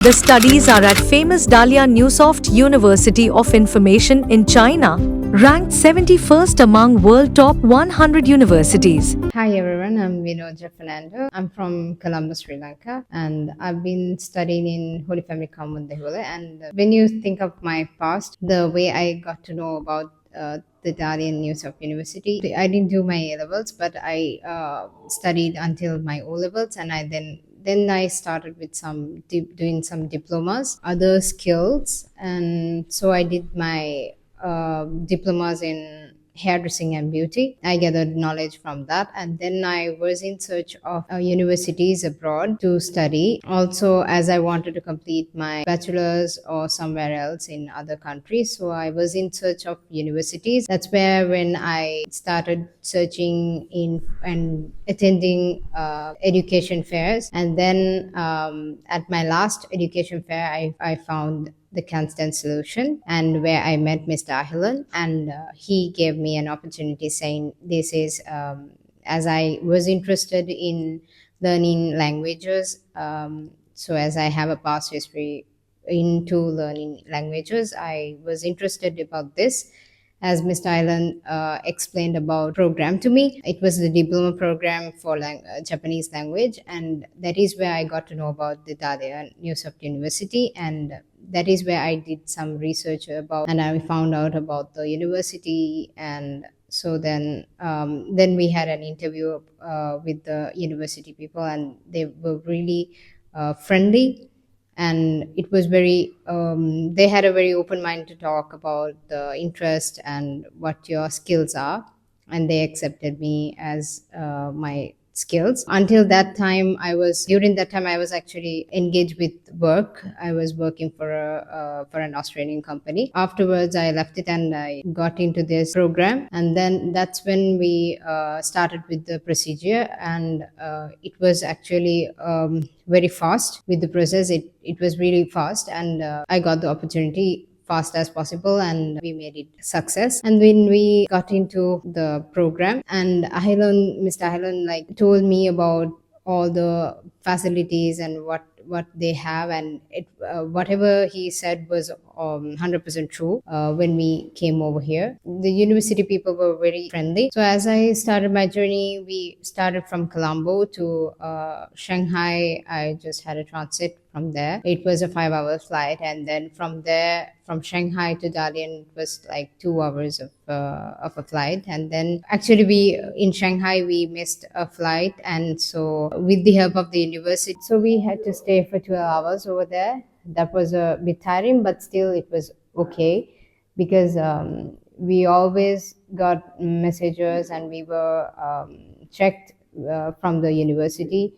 The studies are at famous Dalian Neusoft University of Information in China, ranked 71st among world top 100 universities. Hi everyone, I'm Vinoja Patrina. I'm from Colombo, Sri Lanka, and I've been studying in Holy Family Convent, and when you think of my past, the way I got to know about the Dalian Neusoft University, I didn't do my A levels, but I studied until my O levels, and then I started with doing some diplomas, other skills, and so I did my diplomas in hairdressing and beauty. I gathered knowledge from that, and then I was in search of universities abroad to study. Also, as I wanted to complete my bachelor's or somewhere else in other countries, so I was in search of universities. That's where when I started searching in and attending education fairs, and then at my last education fair, I found the constant solution, and where I met Mr. Ahilan, and he gave me an opportunity saying this is as I was interested in learning languages, so as I have a past history into learning languages, I was interested about this. As Mr. Island explained about program to me, it was the diploma program for Japanese language, and that is where I got to know about the Dalian Neusoft University, and that is where I did some research about, and I found out about the university. And so then we had an interview with the university people, and they were really friendly, and it was very they had a very open mind to talk about the interest and what your skills are, and they accepted me as my skills. Until that time, during that time I was actually engaged with work. I was working for an Australian company. Afterwards I left it and I got into this program, and then that's when we started with the procedure, and it was actually very fast with the process. It was really fast, and I got the opportunity fast as possible, and we made it success. And when we got into the program, and Mr. Ahilan told me about all the facilities and what they have, and whatever he said was 100% true. When we came over here, the university people were very friendly. So as I started my journey, we started from Colombo to Shanghai. I just had a transit from there. It was a 5-hour flight, and then from there, from Shanghai to Dalian, it was like 2 hours of a flight. And then actually in Shanghai we missed a flight, and so with the help of the university, so we had to stay for 12 hours over there. That was a bit tiring, but still it was okay, because we always got messages, and we were checked from the university.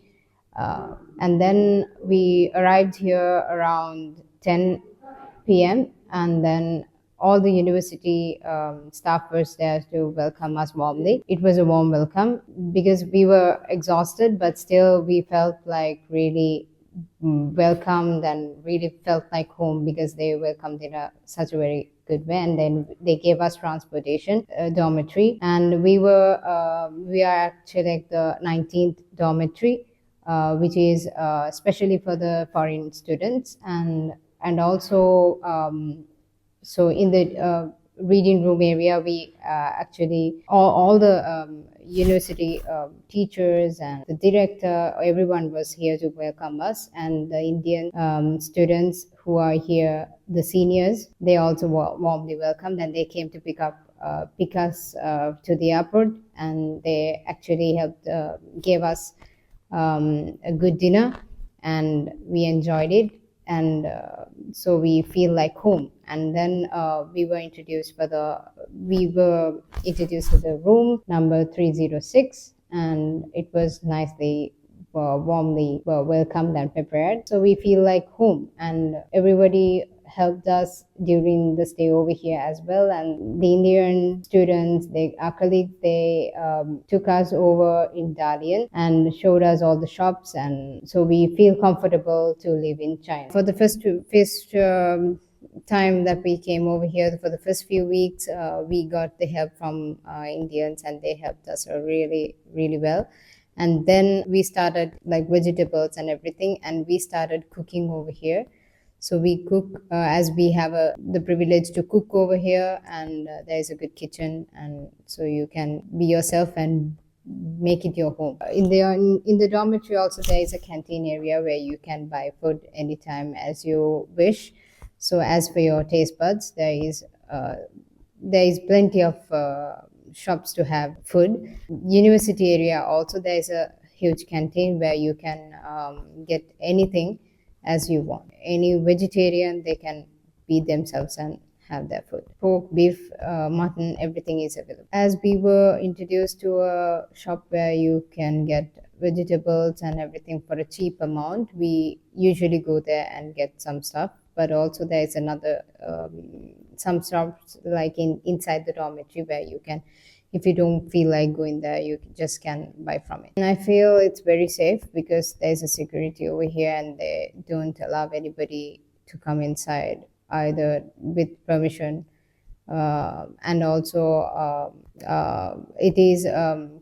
And then we arrived here around 10 p.m. and then all the university staff was there to welcome us warmly. It was a warm welcome because we were exhausted, but still we felt like really welcomed and really felt like home, because they welcomed in such a very good way. And then they gave us transportation, dormitory, and we are actually like the 19th dormitory, which is especially for the foreign students. And also so in the reading room area, we actually all the university teachers and the director, everyone was here to welcome us. And the Indian students who are here, the seniors, they also warmly welcomed, and they came to pick us to the airport, and they actually helped gave us a good dinner, and we enjoyed it. And so we feel like home. And then we were introduced to the room number 306, and it was nicely warmly welcomed and prepared, so we feel like home. And everybody helped us during the stay over here as well. And the Indian students, our colleagues, they took us over in Dalian and showed us all the shops, and so we feel comfortable to live in China. For the first time that we came over here, for the first few weeks, we got the help from Indians, and they helped us really, really well. And then we started like vegetables and everything, and we started cooking over here. So we cook as we have the privilege to cook over here, and there is a good kitchen, and so you can be yourself and make it your home. In the dormitory also there is a canteen area where you can buy food anytime as you wish. So as for your taste buds, there is plenty of shops to have food. University area also there is a huge canteen where you can get anything as you want. Any vegetarian, they can be themselves and have their food. Pork, beef, mutton, everything is available. As we were introduced to a shop where you can get vegetables and everything for a cheap amount, we usually go there and get some stuff. But also there is another some shops like inside the dormitory where you can, if you don't feel like going there, you just can buy from it. And I feel it's very safe because there's a security over here and they don't allow anybody to come inside either with permission. And also it is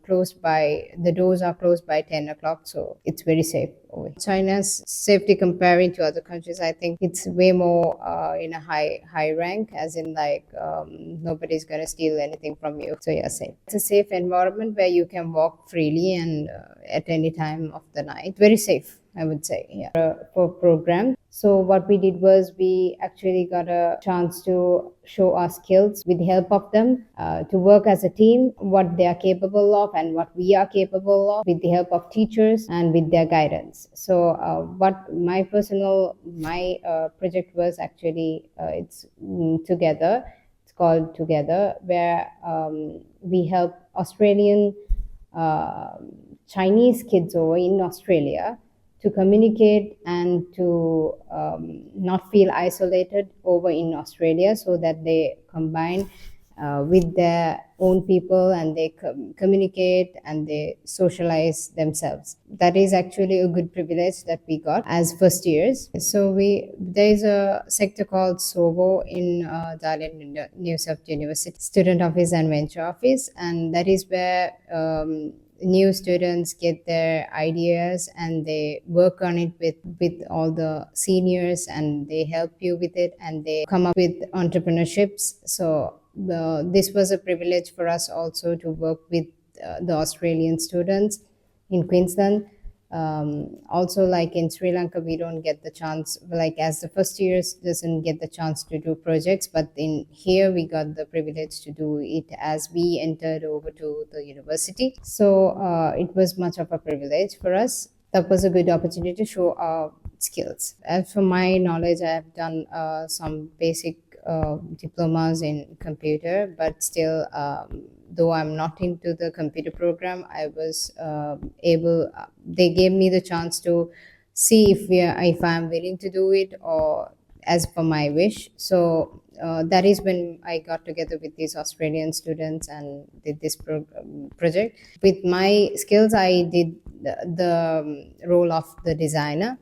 closed by, the doors are closed by 10 o'clock, so it's very safe over here. China's safety comparing to other countries, I think it's way more in a high rank, as in like nobody's gonna steal anything from you, so you're safe. It's a safe environment where you can walk freely and at any time of the night. Very safe, I would say. Yeah. For program, so what we did was we actually got a chance to show our skills with the help of them, to work as a team, what they are capable of and what we are capable of, with the help of teachers and with their guidance. So what my project was actually, it's Together. It's called Together, where we help Australian Chinese kids over in Australia to communicate and to not feel isolated over in Australia, so that they combine with their own people and they communicate and they socialize themselves. That is actually a good privilege that we got as first years. So there is a sector called SOVO in Dalian, Neusoft University, Student Office and Venture Office, and that is where new students get their ideas and they work on it with all the seniors, and they help you with it and they come up with entrepreneurships. So this was a privilege for us also to work with the Australian students in Queensland. Also, like in Sri Lanka, we don't get the chance, like as the first years doesn't get the chance to do projects, but in here we got the privilege to do it as we entered over to the university. So it was much of a privilege for us. That was a good opportunity to show our skills. As for my knowledge, I have done some basic diplomas in computer, but still, though I'm not into the computer program, I was able, they gave me the chance to see if I'm willing to do it or as per my wish. So that is when I got together with these Australian students and did this project. With my skills, I did the role of the designer.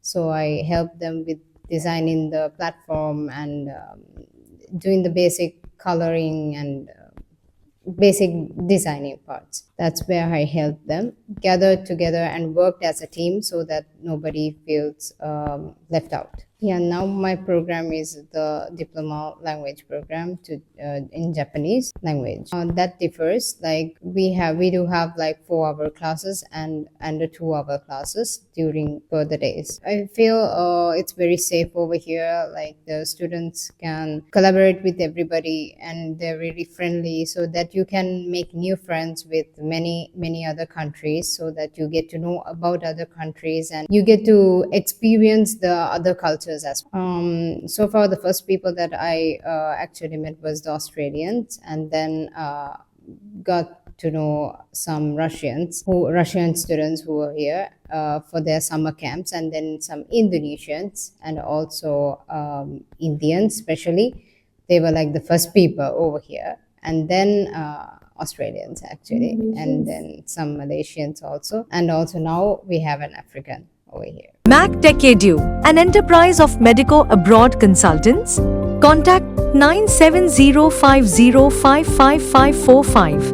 So I helped them with designing the platform and doing the basic coloring and basic designing parts. That's where I helped them gather together and worked as a team so that nobody feels left out. Yeah, now my program is the diploma language program in Japanese language. That differs. Like we do have like 4-hour classes and the 2-hour classes during further days. I feel it's very safe over here. Like the students can collaborate with everybody and they're really friendly, so that you can make new friends with many other countries, so that you get to know about other countries and you get to experience the other cultures as well. So far, the first people that I actually met was the Australians, and then got to know some Russian students who were here for their summer camps, and then some Indonesians and also Indians, especially. They were like the first people over here, and then Australians actually, and then some Malaysians also, and also now we have an African over here. B.tech Edu, an enterprise of Medico Abroad Consultants. Contact 9705055545.